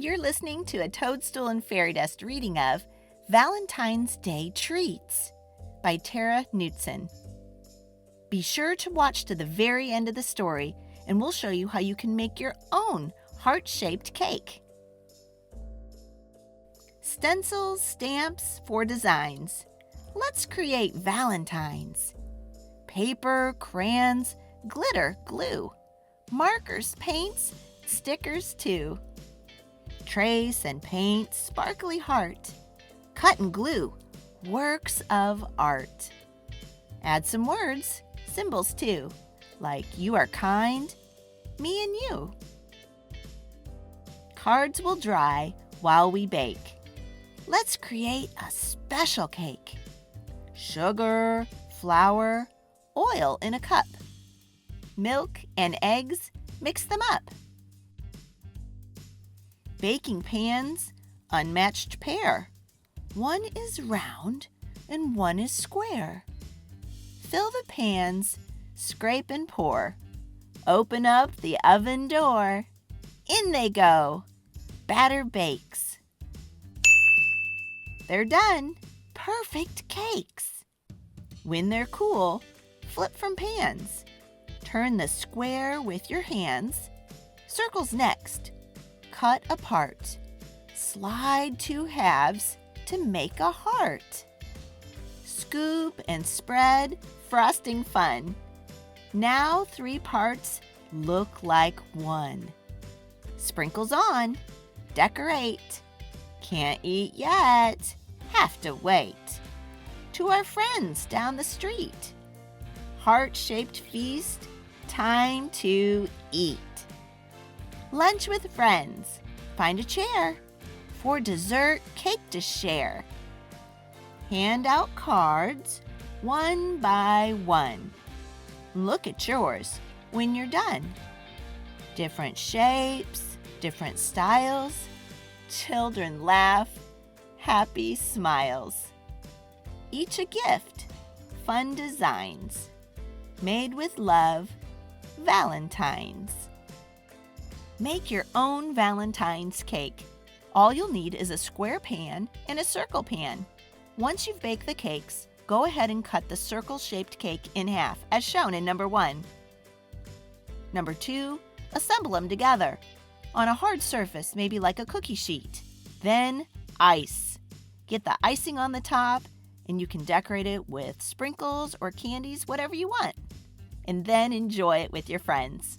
You're listening to a Toadstool and Fairy Dust reading of Valentine's Day Treats by Tera Knudson. Be sure to watch to the very end of the story, and we'll show you how you can make your own heart-shaped cake. Stencils, stamps for designs. Let's create valentines. Paper, crayons, glitter, glue, markers, paints, stickers too. Trace and paint, sparkly heart. Cut and glue, works of art. Add some words, symbols too, like you are kind, me and you. Cards will dry while we bake. Let's create a special cake. Sugar, flour, oil in a cup. Milk and eggs, mix them up. Baking pans, unmatched pair. One is round and one is square. Fill the pans, scrape and pour. Open up the oven door. In they go. Batter bakes. They're done. Perfect cakes. When they're cool, flip from pans. Turn the square with your hands. Circles next. Cut apart. Slide 2 halves to make a heart. Scoop and spread, frosting fun. Now 3 parts look like one. Sprinkles on, decorate. Can't eat yet, have to wait. To our friends down the street. Heart-shaped feast, time to eat. Lunch with friends, find a chair. For dessert, cake to share. Hand out cards, one by one. Look at yours when you're done. Different shapes, different styles. Children laugh, happy smiles. Each a gift, fun designs. Made with love, Valentines. Make your own Valentine's cake. All you'll need is a square pan and a circle pan. Once you've baked the cakes, go ahead and cut the circle-shaped cake in half, as shown in number 1. Number 2, assemble them together on a hard surface, maybe like a cookie sheet. Then ice. Get the icing on the top, and you can decorate it with sprinkles or candies, whatever you want. And then enjoy it with your friends.